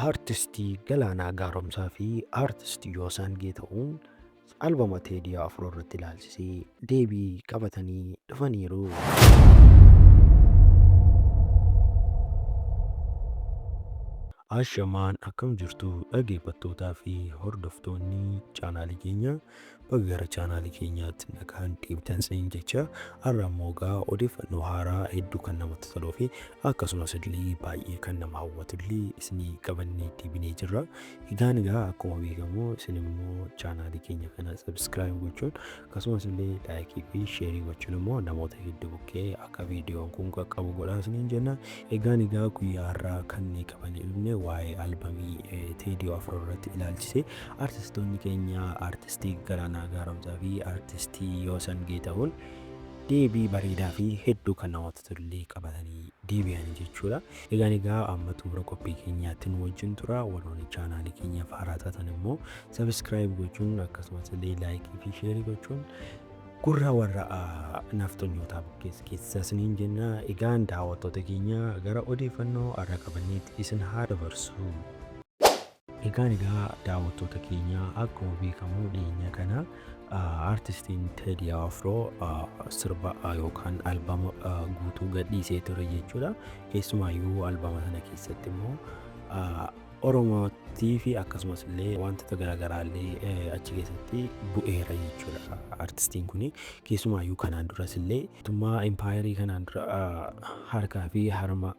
Artistii Galaanaa Gaaromsaa fi artistii Yosan Getahun albama Teedii Afro irratti ilaalchisee deebii qabatanii dhufaniiru. Ashamaan akkam jirtu dhaggeeffattootaa fi hordoftoonni chaanaalii keenya bakka gara chaanaalii keenyaatti nagaan dhiibtan saniin jecha har'a immoo odeeffannoo haaraa hedduu kan namatti toluu fi akkasumas illee baay'ee kan nama hawwatu illee isinii qabannee dhiibnee jirra. Egaan akkuma beekamu isin immoo chaanaalii keenya kana subscribe gochuun akkasumas illee laayikii fi sheerii gochuun immoo namoota hedduu bukkee akka viidiyoon kun qaqqabu godhaa isiniin jenna. Egaan guyyaa har'aa kan qabannee waa'ee albamii Teedii Afro irratti ilaalchisee artistoonni keenya artistii Galaanaa Gaaromsaa fi artistii Yosan Getahun deebii bareedaa fi hedduu kan namatti tolu qabatanii deebi'anii jechuudha. Egaan amma xumura qophii keenyaatti nu wajjin tura. Warroonni chaanaalii keenyaaf haaraa taatan immoo subscribe gochuun akkasumas illee laayikii fi sheerii gochuun gurra warra nafxanyootaa keessa isiniin jenna. Egaan daawwattoota keenya gara odeeffannoo har'a qabanneetti isin haa dabarsu. Egaan daawwattoota keenya akkuma beekamu dhiyeenya kana artistiin Teedii Afro sirba yookaan albama guutuu gadhiisee ture jechuudha. Keessumaayyuu albama sana keessatti immoo Oromootii fi akkasumas illee wantoota garaagaraa illee achi keessatti bu'eera jechuudha. Artistiin kun keessumaayyuu kanaan duras illee mootummaa impaayerii kanaan dura harkaa fi harma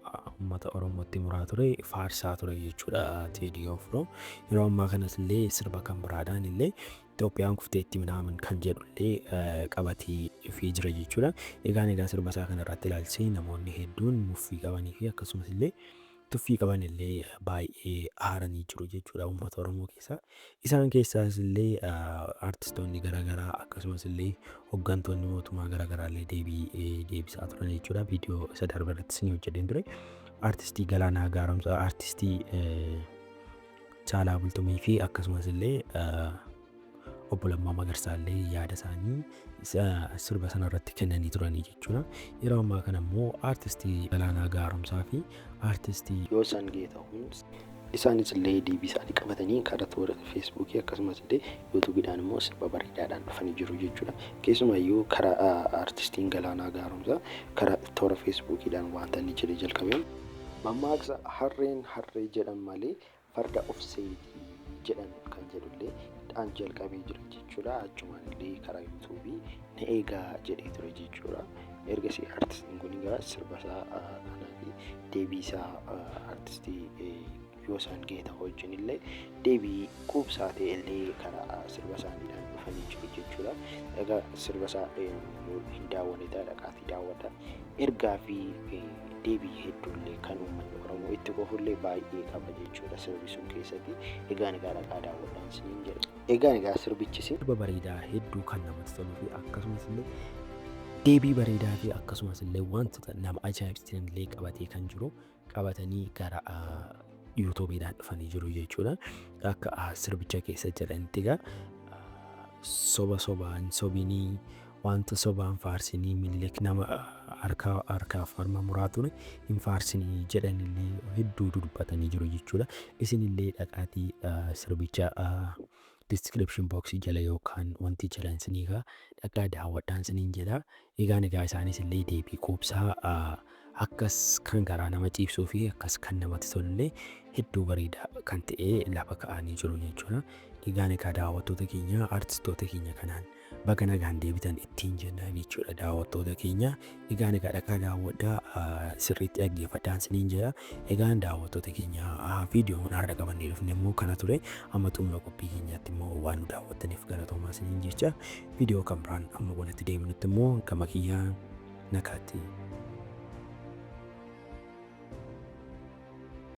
uummata Oromootti muraa ture faarsaa ture jechuudha Teedii Afro. Yeroo ammaa kanas illee sirba kan biraadhaan illee Itoophiyaan kufteetti minaamin kan jedhu illee qabatee fi jira jechuudha. Egaan sirba isaa kana irratti ilaalchisee namoonni hedduun muffii qabanii fi akkasumas illee tuffii qaban illee baay'ee aaranii jiru jechuudha uummata Oromoo keessa. Isaan keessaas illee artistoonni garaagaraa akkasumas illee hooggantoonni mootummaa garaagaraa illee deebisaa turan jechuudha. Viidiyoo isa darbe irratti isin hojjedheen ture. Artistii Galaanaa Gaaromsaa, artistii Caalaa Bultumee fi akkasumas illee obbo Lammaa Magarsaa illee yaada isaanii sirba sana irratti kennanii turanii jechuudha. Yeroo ammaa kana immoo artistii Galaanaa Gaaromsaa fi artistii Yosan Getahun isaanis illee deebii isaanii qabatanii karaa toora feesbuukii akkasumas illee yuutuubiidhaan immoo sirba bareedaadhaan dhufanii jiru jechuudha. Keessumaayyuu karaa artistiin Galaanaa Gaaromsaa karaa toora feesbuukiidhaan wanta inni jedhee jalqabeen mammaaksa harreen harree jedhan malee farda of seetii jedhan kan jedhullee dhaan jalqabee jira jechuudha. Achumaan illee karaa yuutuubii na eegaa jedhee ture jechuudha. Ergasii artistiin kun sirba isaa kanaa fi deebii isaa artistii Yosan Getahun wajjin illee deebii quubsaa ta'e illee karaa sirba isaaniidhaan dhufanii jiru jechuudha. Egaa sirba isaa hin daawwanne dhaqaatii daawwata. Ergaa fi deebii hedduullee kan uummanni Oromoo itti qofullee baay'ee qaba jechuudha sirbi sun keessatti. Egaan dhaqaa daawwadhaan isiniin jedha. Egaan sirbichi sirba bareedaa hedduu kan namatti toluu fi akkasumas illee deebii bareedaa fi akkasumas illee wantoota nama ajaa'ibsiisan illee qabatee kan jiru qabatanii gara yuutuubiidhaan dhufanii jiru jechuudha. Akka sirbicha keessa jedhanitti soba sobaan sobinii wanta sobaan faarsinii milik nama harkaaf harma muraa ture hin faarsinii jedhanillee hedduu dubbatanii jiru jechuudha. Isinillee dhaqaatii sirbicha description box jala yookaan wanti jalan isinii dhaqaa daawwadhaan isiniin jedha. Egaan isaanis illee deebii quubsaa akkas kan garaa nama ciibsuu fi akkas kan namatti tolullee hedduu bareedaa kan ta'e lafa ka'anii jiru jechuudha. Egaan daawwattoota keenya artistoota keenya kanaan baga nagaan deebitan ittiin jennaan jechuudha daawwattoota keenya. Egaan dhaqaa daawwadhaa sirriitti dhaggeeffadhaan isiniin jedha. Egaan daawwattoota keenya viidiyoon har'a qabannee dhufne immoo kana ture. Amma xumura qophii keenyaatti immoo waan nu daawwattaniif galatoomaa isiniin jecha viidiyoo kan biraan amma walitti deebinutti immoo gama kiyyaa nagaatti.